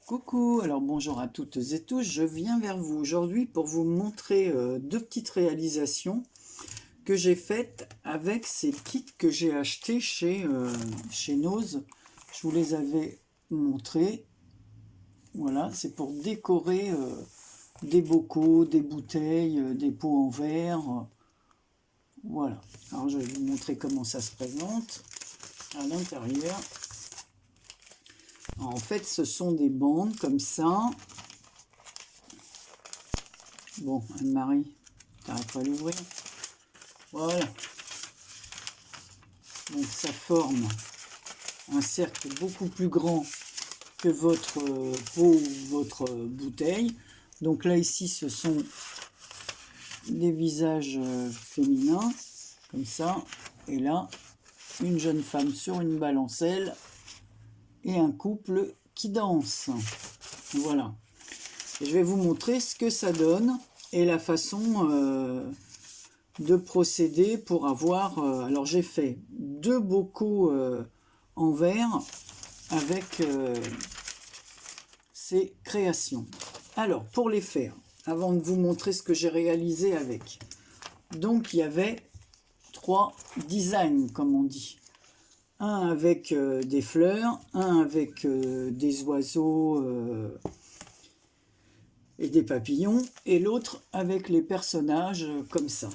Coucou, alors bonjour à toutes et tous, je viens vers vous aujourd'hui pour vous montrer deux petites réalisations que j'ai faites avec ces kits que j'ai achetés chez Nose. Je vous les avais montrés. Voilà, c'est pour décorer des bocaux, des bouteilles, des pots en verre. Voilà, alors je vais vous montrer comment ça se présente à l'intérieur. En fait, ce sont des bandes comme ça. Bon, Anne-Marie, t'arrêtes pas à l'ouvrir. Voilà. Donc ça forme un cercle beaucoup plus grand que votre pot ou votre bouteille. Donc là, ici, ce sont des visages féminins, comme ça. Et là, une jeune femme sur une balancelle et un couple qui danse. Voilà. Et je vais vous montrer ce que ça donne et la façon de procéder pour avoir... alors j'ai fait deux bocaux en verre avec ces créations. Alors pour les faire, avant de vous montrer ce que j'ai réalisé avec, donc il y avait trois designs comme on dit. Un avec des fleurs, un avec des oiseaux et des papillons, et l'autre avec les personnages comme ça.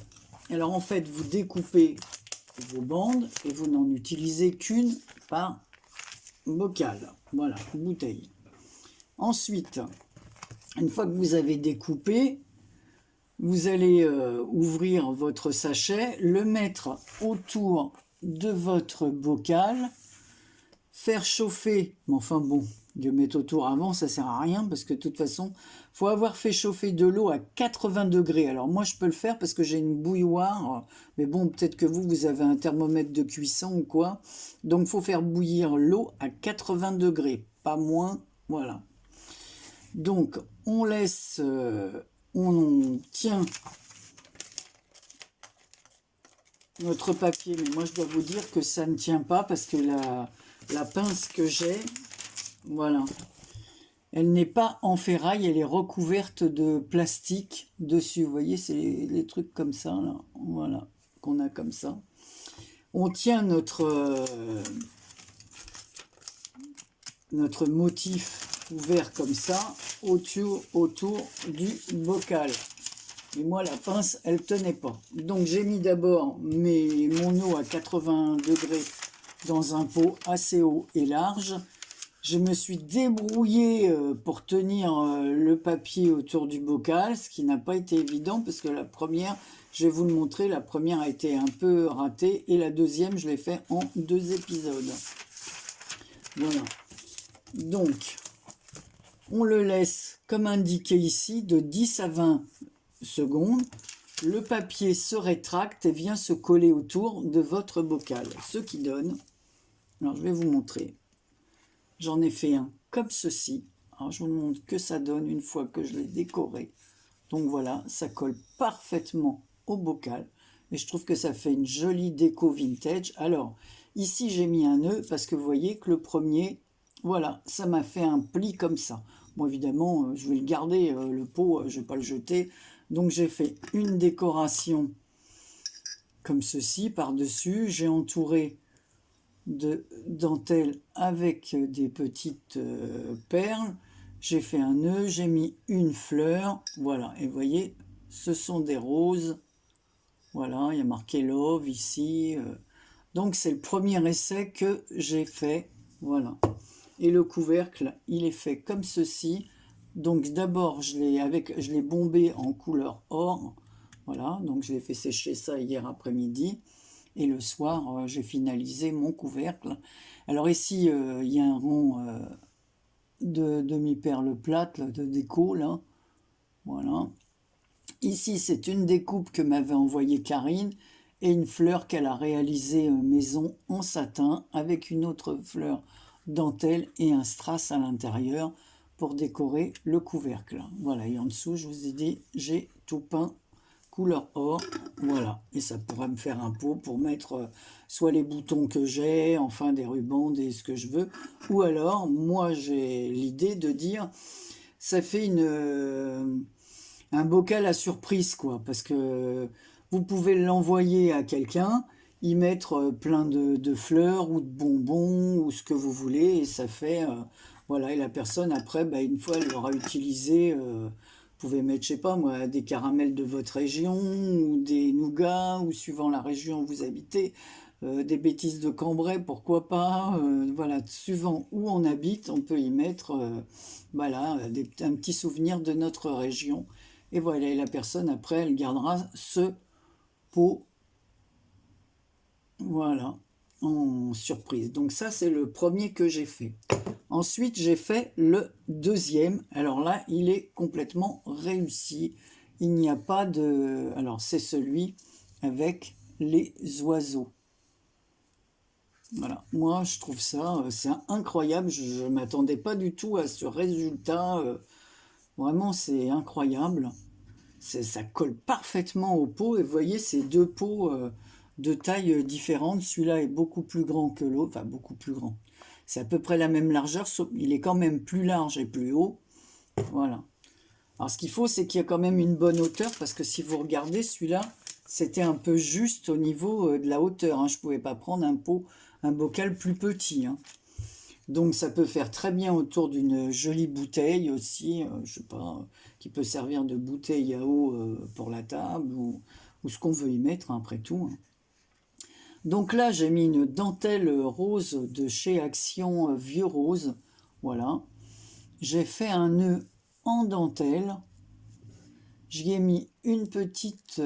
Alors en fait, vous découpez vos bandes et vous n'en utilisez qu'une par bocal, voilà, bouteille. Ensuite, une fois que vous avez découpé, vous allez ouvrir votre sachet, le mettre autour de votre bocal, faire chauffer, mais enfin bon, de mettre autour avant, ça sert à rien parce que de toute façon, il faut avoir fait chauffer de l'eau à 80 degrés. Alors moi, je peux le faire parce que j'ai une bouilloire, mais bon, peut-être que vous avez un thermomètre de cuisson ou quoi. Donc, il faut faire bouillir l'eau à 80 degrés, pas moins, voilà. Donc, on laisse, on tient notre papier, mais moi, je dois vous dire que ça ne tient pas parce que la pince que j'ai, voilà, elle n'est pas en ferraille, elle est recouverte de plastique dessus. Vous voyez, c'est les trucs comme ça, là, voilà, qu'on a comme ça. On tient notre motif ouvert comme ça autour du bocal. Et moi, la pince, elle tenait pas. Donc, j'ai mis d'abord mon eau à 80 degrés dans un pot assez haut et large. Je me suis débrouillé pour tenir le papier autour du bocal, ce qui n'a pas été évident parce que la première, je vais vous le montrer, la première a été un peu ratée et la deuxième, je l'ai fait en 2 épisodes. Voilà. Donc, on le laisse comme indiqué ici de 10 à 20 secondes. Le papier se rétracte et vient se coller autour de votre bocal. Ce qui donne, alors je vais vous montrer. J'en ai fait un comme ceci. Alors je vous montre que ça donne une fois que je l'ai décoré. Donc voilà, ça colle parfaitement au bocal. Et je trouve que ça fait une jolie déco vintage. Alors, ici j'ai mis un nœud parce que vous voyez que le premier, voilà, ça m'a fait un pli comme ça. Bon, évidemment, je vais le garder, le pot, je ne vais pas le jeter. Donc j'ai fait une décoration comme ceci par-dessus. J'ai entouré de dentelle avec des petites perles. J'ai fait un nœud, j'ai mis une fleur, voilà, et vous voyez, ce sont des roses, voilà, il y a marqué love ici, donc c'est le premier essai que j'ai fait, voilà, et le couvercle, il est fait comme ceci, donc d'abord je l'ai bombé en couleur or, voilà, donc je l'ai fait sécher ça hier après-midi. Et le soir, j'ai finalisé mon couvercle. Alors ici, il y a un rond de demi-perle plate, là, de déco, là. Voilà. Ici, c'est une découpe que m'avait envoyée Karine et une fleur qu'elle a réalisée maison en satin avec une autre fleur dentelle et un strass à l'intérieur pour décorer le couvercle. Voilà, et en dessous, je vous ai dit, j'ai tout peint couleur or, voilà. Et ça pourrait me faire un pot pour mettre soit les boutons que j'ai, enfin des rubans, ce que je veux. Ou alors, moi j'ai l'idée de dire, ça fait un bocal à surprise, quoi. Parce que vous pouvez l'envoyer à quelqu'un, y mettre plein de fleurs ou de bonbons ou ce que vous voulez, et ça fait... voilà, et la personne, après, bah, une fois, elle l'aura utilisé... vous pouvez mettre, je sais pas moi, des caramels de votre région, ou des nougats, ou suivant la région où vous habitez, des bêtises de Cambrai, pourquoi pas. Voilà, suivant où on habite, on peut y mettre voilà, un petit souvenir de notre région. Et voilà, et la personne, après, elle gardera ce pot, voilà, en surprise. Donc ça, c'est le premier que j'ai fait. Ensuite, j'ai fait le deuxième. Alors là, il est complètement réussi. Il n'y a pas de... Alors, c'est celui avec les oiseaux. Voilà. Moi, je trouve ça, c'est incroyable. Je ne m'attendais pas du tout à ce résultat. Vraiment, c'est incroyable. Ça colle parfaitement au pot. Et vous voyez, ces deux pots de taille différente. Celui-là est beaucoup plus grand que l'autre. Enfin, beaucoup plus grand. C'est à peu près la même largeur, sauf il est quand même plus large et plus haut. Voilà. Alors ce qu'il faut, c'est qu'il y a quand même une bonne hauteur, parce que si vous regardez celui-là, c'était un peu juste au niveau de la hauteur. Hein. Je ne pouvais pas prendre un bocal plus petit. Hein. Donc ça peut faire très bien autour d'une jolie bouteille aussi, je sais pas, qui peut servir de bouteille à eau pour la table, ou ce qu'on veut y mettre, hein, après tout. Hein. Donc là, j'ai mis une dentelle rose de chez Action Vieux Rose. Voilà. J'ai fait un nœud en dentelle. J'y ai mis une petite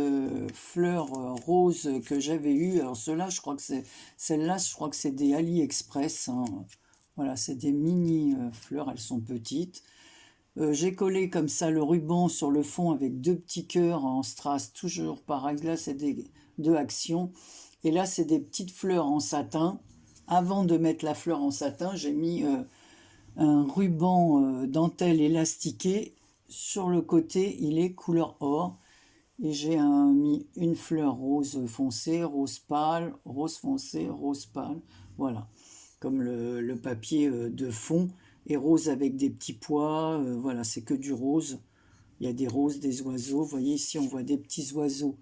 fleur rose que j'avais eue. Alors celle-là, je crois que c'est des AliExpress. Hein. Voilà, c'est des mini fleurs, elles sont petites. J'ai collé comme ça le ruban sur le fond avec deux petits cœurs en strass, toujours pareil. Là, c'est deux actions. Et là, c'est des petites fleurs en satin. Avant de mettre la fleur en satin, j'ai mis un ruban dentelle élastiqué. Sur le côté, il est couleur or. Et j'ai mis une fleur rose foncé, rose pâle, rose foncé, rose pâle. Voilà, comme le papier de fond est rose avec des petits pois. Voilà, c'est que du rose. Il y a des roses, des oiseaux. Vous voyez ici, on voit des petits oiseaux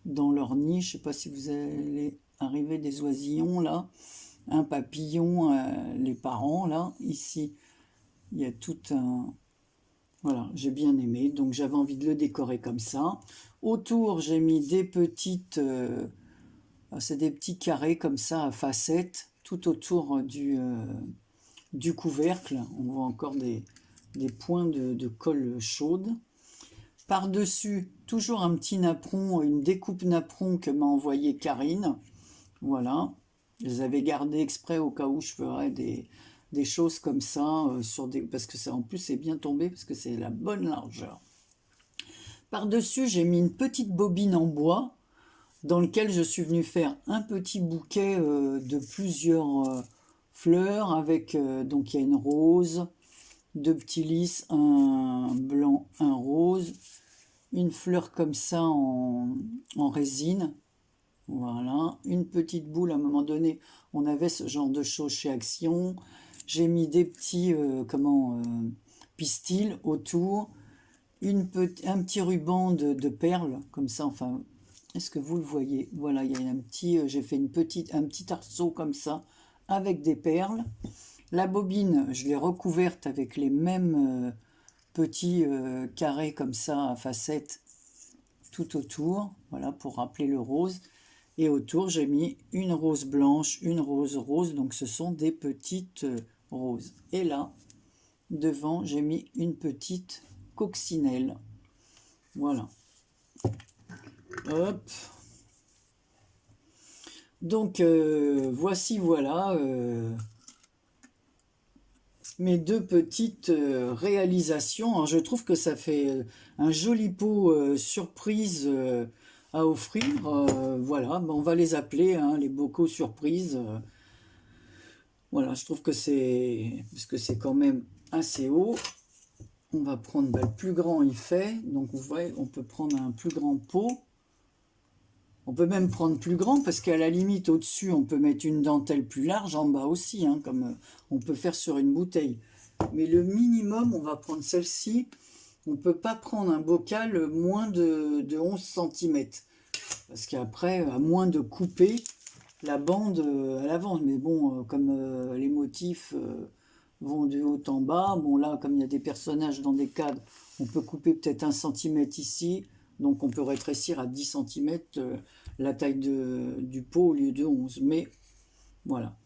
dans leur nid. Je ne sais pas si vous allez arriver, des oisillons là. Un papillon, les parents là. Ici, il y a tout un... Voilà, j'ai bien aimé. Donc j'avais envie de le décorer comme ça. Autour, j'ai mis des petites... c'est des petits carrés comme ça à facettes tout autour du couvercle. On voit encore des points de colle chaude. Par-dessus, toujours un petit napperon, une découpe napperon que m'a envoyé Karine. Voilà. Je les avais gardés exprès au cas où je ferais des choses comme ça. Parce que ça, en plus, c'est bien tombé, parce que c'est la bonne largeur. Par-dessus, j'ai mis une petite bobine en bois, dans lequel je suis venu faire un petit bouquet de plusieurs fleurs. Avec, donc il y a une rose, deux petits lys, un blanc, un rose, une fleur comme ça en résine, voilà, une petite boule. À un moment donné, on avait ce genre de choses chez Action. J'ai mis des petits pistils autour, un petit ruban de perles comme ça. Enfin, est-ce que vous le voyez? Voilà, il y a j'ai fait un petit arceau comme ça avec des perles. La bobine, je l'ai recouverte avec les mêmes petits carrés comme ça à facettes tout autour, voilà, pour rappeler le rose. Et autour, j'ai mis une rose blanche, une rose rose, donc ce sont des petites roses. Et là, devant, j'ai mis une petite coccinelle. Voilà. Hop. Donc, voici, voilà... mes deux petites réalisations. Alors, je trouve que ça fait un joli pot surprise à offrir. Voilà, on va les appeler hein, les bocaux surprises. Voilà, je trouve que parce que c'est quand même assez haut. On va prendre le plus grand il fait. Donc vous voyez, on peut prendre un plus grand pot. On peut même prendre plus grand parce qu'à la limite, au-dessus, on peut mettre une dentelle plus large, en bas aussi, hein, comme on peut faire sur une bouteille. Mais le minimum, on va prendre celle-ci. On ne peut pas prendre un bocal moins de 11 cm. Parce qu'après, à moins de couper la bande à l'avant. Mais bon, comme les motifs vont de haut en bas, bon là, comme il y a des personnages dans des cadres, on peut couper peut-être 1 cm ici. Donc on peut rétrécir à 10 cm la taille du pot au lieu de 11. Mais voilà.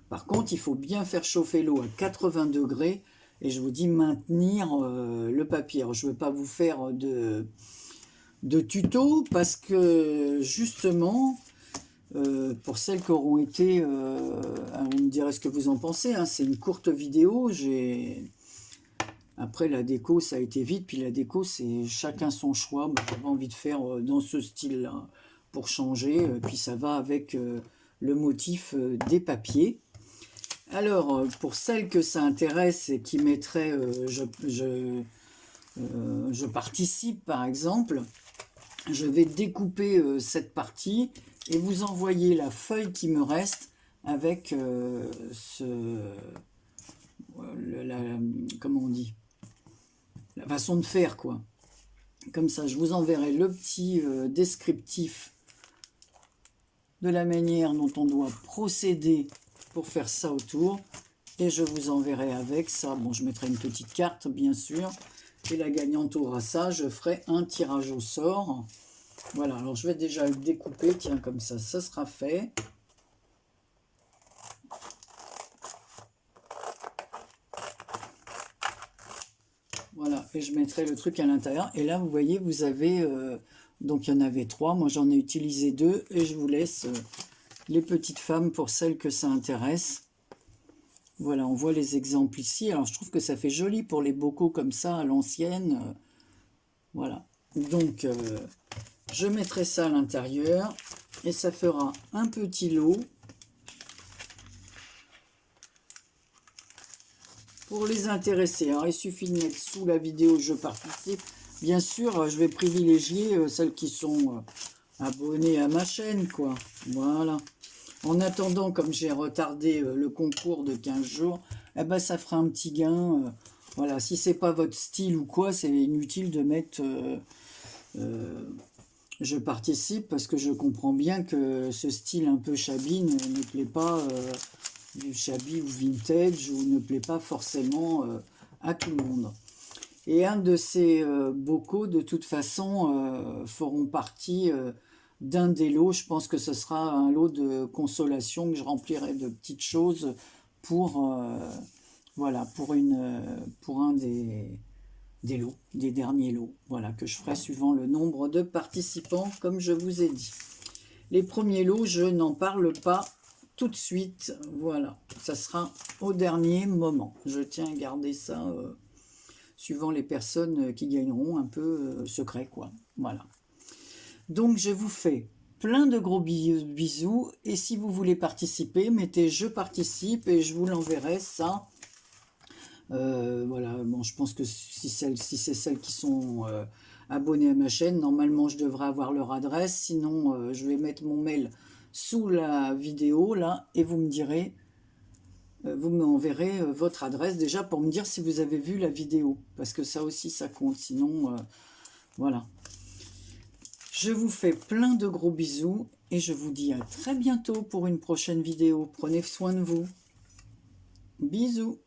Par contre, il faut bien faire chauffer l'eau à 80 degrés. Et je vous dis maintenir le papier. Alors, je ne veux pas vous faire de tuto parce que justement, pour celles qui auront été, vous me direz ce que vous en pensez, hein, c'est une courte vidéo. Après, la déco, ça a été vite, puis la déco, c'est chacun son choix. Moi, j'avais envie de faire dans ce style-là pour changer, puis ça va avec le motif des papiers. Alors, pour celles que ça intéresse et qui mettraient je participe, par exemple, je vais découper cette partie et vous envoyer la feuille qui me reste avec comment on dit, la façon de faire, quoi. Comme ça, je vous enverrai le petit descriptif de la manière dont on doit procéder pour faire ça autour. Et je vous enverrai avec ça. Bon, je mettrai une petite carte, bien sûr. Et la gagnante aura ça. Je ferai un tirage au sort. Voilà, alors je vais déjà le découper. Tiens, comme ça sera fait. Voilà, et je mettrai le truc à l'intérieur. Et là, vous voyez, vous avez... donc, il y en avait 3. Moi, j'en ai utilisé 2. Et je vous laisse les petites femmes pour celles que ça intéresse. Voilà, on voit les exemples ici. Alors, je trouve que ça fait joli pour les bocaux comme ça, à l'ancienne. Voilà. Donc, je mettrai ça à l'intérieur. Et ça fera un petit lot. Pour les intéresser, alors il suffit de mettre sous la vidéo je participe. Bien sûr, je vais privilégier celles qui sont abonnées à ma chaîne, quoi. Voilà. En attendant, comme j'ai retardé le concours de 15 jours, eh ben, ça fera un petit gain. Voilà, si c'est pas votre style ou quoi, c'est inutile de mettre je participe parce que je comprends bien que ce style un peu shabby ne plaît pas. Du shabby ou vintage ou ne plaît pas forcément à tout le monde. Et un de ces bocaux, de toute façon, feront partie d'un des lots. Je pense que ce sera un lot de consolation que je remplirai de petites choses pour, voilà, pour un des lots, des derniers lots. Voilà, que je ferai suivant le nombre de participants, comme je vous ai dit. Les premiers lots, je n'en parle pas tout de suite, voilà, ça sera au dernier moment. Je tiens à garder ça suivant les personnes qui gagneront un peu secret, quoi. Voilà. Donc, je vous fais plein de gros bisous. Et si vous voulez participer, mettez « Je participe » et je vous l'enverrai, ça. Voilà, bon, je pense que si c'est celles qui sont abonnées à ma chaîne, normalement, je devrais avoir leur adresse. Sinon, je vais mettre mon mail sous la vidéo là et vous me direz, vous m'enverrez votre adresse déjà pour me dire si vous avez vu la vidéo parce que ça aussi ça compte, sinon voilà. Je vous fais plein de gros bisous et je vous dis à très bientôt pour une prochaine vidéo. Prenez soin de vous. Bisous.